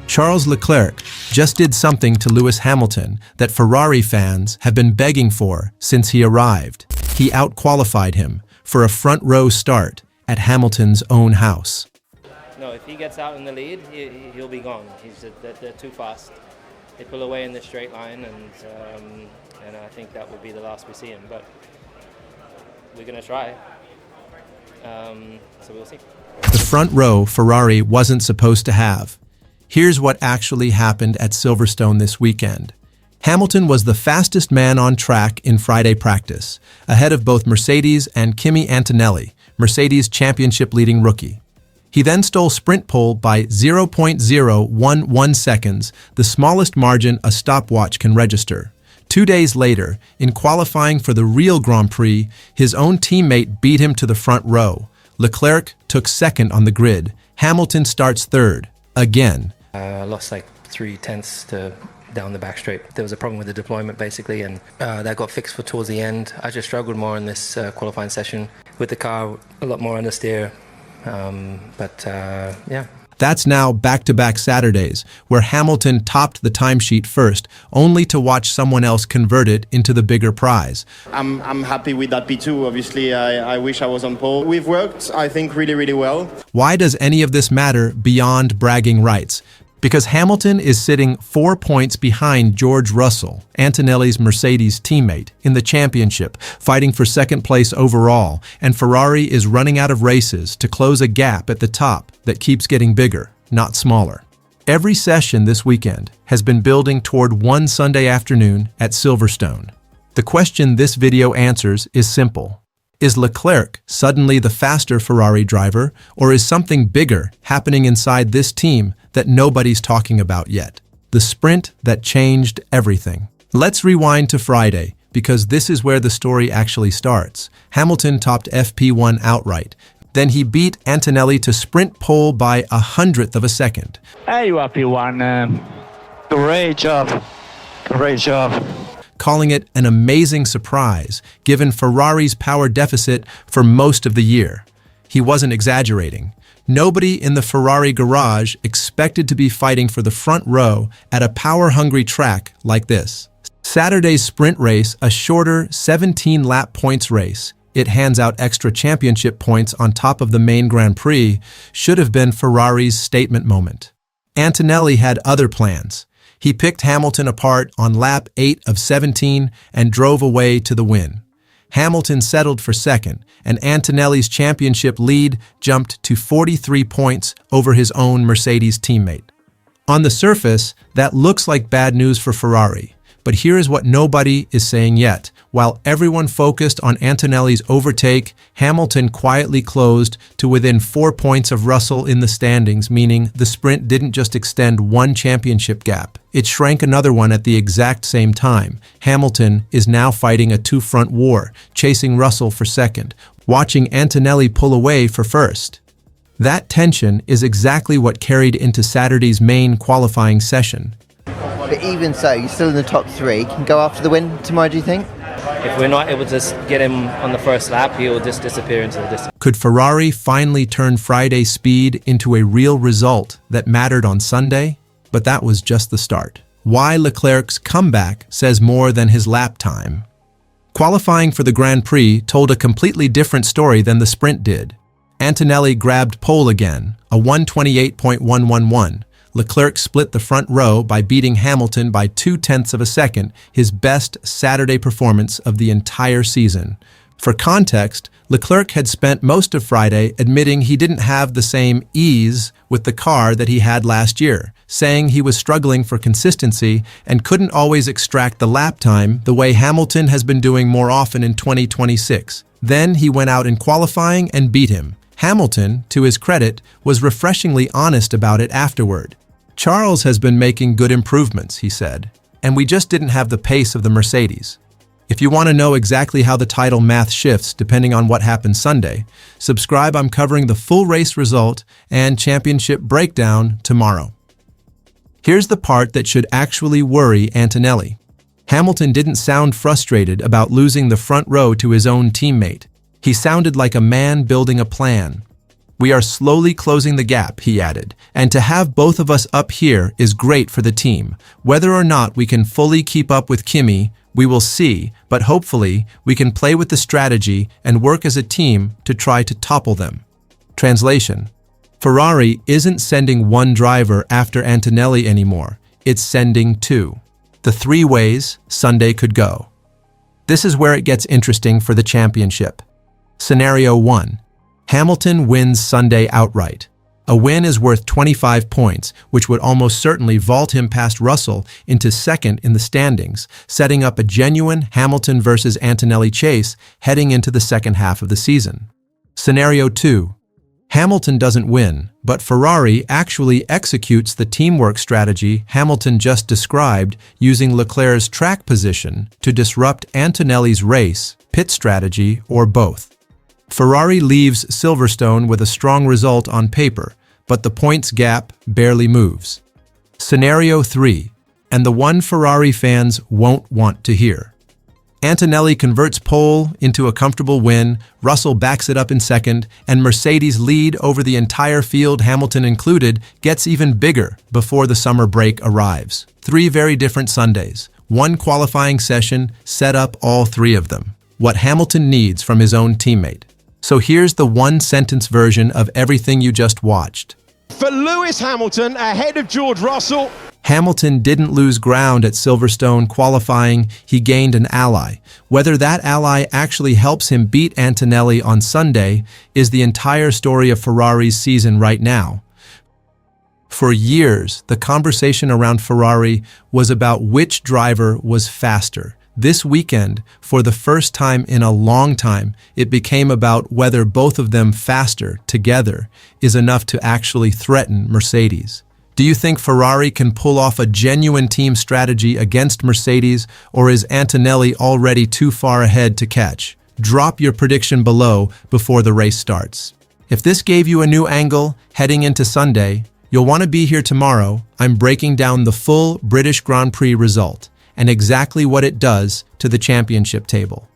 Charles Leclerc just did something to Lewis Hamilton that Ferrari fans have been begging for since he arrived. He outqualified him for a front-row start at Hamilton's own house. No, if he gets out in the lead, he'll be gone. They're too fast. They pull away in the straight line, and I think that would be the last we see him. But we're going to try. So we'll see. The front row Ferrari wasn't supposed to have. Here's what actually happened at Silverstone this weekend. Hamilton was the fastest man on track in Friday practice, ahead of both Mercedes and Kimi Antonelli, Mercedes' championship-leading rookie. He then stole sprint pole by 0.011 seconds, the smallest margin a stopwatch can register. 2 days later, in qualifying for the real Grand Prix, his own teammate beat him to the front row. Leclerc took second on the grid. Hamilton starts third, again. I lost like 0.3 to down the back straight. There was a problem with the deployment basically, and that got fixed for towards the end. I just struggled more in this qualifying session with the car, a lot more understeer. Yeah. That's now back-to-back Saturdays, where Hamilton topped the timesheet first, only to watch someone else convert it into the bigger prize. I'm happy with that P2. Obviously, I wish I was on pole. We've worked, I think, really well. Why does any of this matter beyond bragging rights? Because Hamilton is sitting 4 points behind George Russell, Antonelli's Mercedes teammate, in the championship, fighting for second place overall, and Ferrari is running out of races to close a gap at the top that keeps getting bigger, not smaller. Every session this weekend has been building toward one Sunday afternoon at Silverstone. The question this video answers is simple. Is Leclerc suddenly the faster Ferrari driver, or is something bigger happening inside this team that nobody's talking about yet? The sprint that changed everything. Let's rewind to Friday, because this is where the story actually starts. Hamilton topped FP1 outright. Then he beat Antonelli to sprint pole by 1/100th of a second. Hey, you are P1. Great job. Great job. Calling it an amazing surprise, given Ferrari's power deficit for most of the year. He wasn't exaggerating. Nobody in the Ferrari garage expected to be fighting for the front row at a power-hungry track like this. Saturday's sprint race, a shorter 17-lap points race, it hands out extra championship points on top of the main Grand Prix, should have been Ferrari's statement moment. Antonelli had other plans. He picked Hamilton apart on lap 8 of 17 and drove away to the win. Hamilton settled for second, and Antonelli's championship lead jumped to 43 points over his own Mercedes teammate. On the surface, that looks like bad news for Ferrari. But here is what nobody is saying yet. While everyone focused on Antonelli's overtake, Hamilton quietly closed to within 4 points of Russell in the standings, meaning the sprint didn't just extend one championship gap. It shrank another one at the exact same time. Hamilton is now fighting a two-front war, chasing Russell for second, watching Antonelli pull away for first. That tension is exactly what carried into Saturday's main qualifying session. But even so, you're still in the top three. Can go after the win tomorrow, do you think? If we're not able to get him on the first lap, he'll just disappear into the distance. Could Ferrari finally turn Friday's speed into a real result that mattered on Sunday? But that was just the start. Why Leclerc's comeback says more than his lap time. Qualifying for the Grand Prix told a completely different story than the sprint did. Antonelli grabbed pole again, a 1:28.111. Leclerc split the front row by beating Hamilton by 0.2 of a second, his best Saturday performance of the entire season. For context, Leclerc had spent most of Friday admitting he didn't have the same ease with the car that he had last year, saying he was struggling for consistency and couldn't always extract the lap time the way Hamilton has been doing more often in 2026. Then he went out in qualifying and beat him. Hamilton, to his credit, was refreshingly honest about it afterward. Charles has been making good improvements, he said, and we just didn't have the pace of the Mercedes. If you want to know exactly how the title math shifts depending on what happens Sunday, subscribe. I'm covering the full race result and championship breakdown tomorrow. Here's the part that should actually worry Antonelli. Hamilton didn't sound frustrated about losing the front row to his own teammate. He sounded like a man building a plan. We are slowly closing the gap, he added, and to have both of us up here is great for the team. Whether or not we can fully keep up with Kimi, we will see, but hopefully we can play with the strategy and work as a team to try to topple them. Translation: Ferrari isn't sending one driver after Antonelli anymore, it's sending two. The three ways Sunday could go. This is where it gets interesting for the championship. Scenario 1. Hamilton wins Sunday outright. A win is worth 25 points, which would almost certainly vault him past Russell into second in the standings, setting up a genuine Hamilton versus Antonelli chase heading into the second half of the season. Scenario 2. Hamilton doesn't win, but Ferrari actually executes the teamwork strategy Hamilton just described using Leclerc's track position to disrupt Antonelli's race, pit strategy, or both. Ferrari leaves Silverstone with a strong result on paper, but the points gap barely moves. Scenario 3, and the one Ferrari fans won't want to hear. Antonelli converts pole into a comfortable win, Russell backs it up in second, and Mercedes' lead over the entire field, Hamilton included, gets even bigger before the summer break arrives. 3 very different Sundays. One qualifying session set up all 3 of them. What Hamilton needs from his own teammate. So here's the one-sentence version of everything you just watched. For Lewis Hamilton ahead of George Russell. Hamilton didn't lose ground at Silverstone qualifying, he gained an ally. Whether that ally actually helps him beat Antonelli on Sunday is the entire story of Ferrari's season right now. For years, the conversation around Ferrari was about which driver was faster. This weekend, for the first time in a long time, it became about whether both of them faster together is enough to actually threaten Mercedes. Do you think Ferrari can pull off a genuine team strategy against Mercedes, or is Antonelli already too far ahead to catch? Drop your prediction below before the race starts. If this gave you a new angle heading into Sunday, you'll want to be here tomorrow. I'm breaking down the full British Grand Prix result and exactly what it does to the championship table.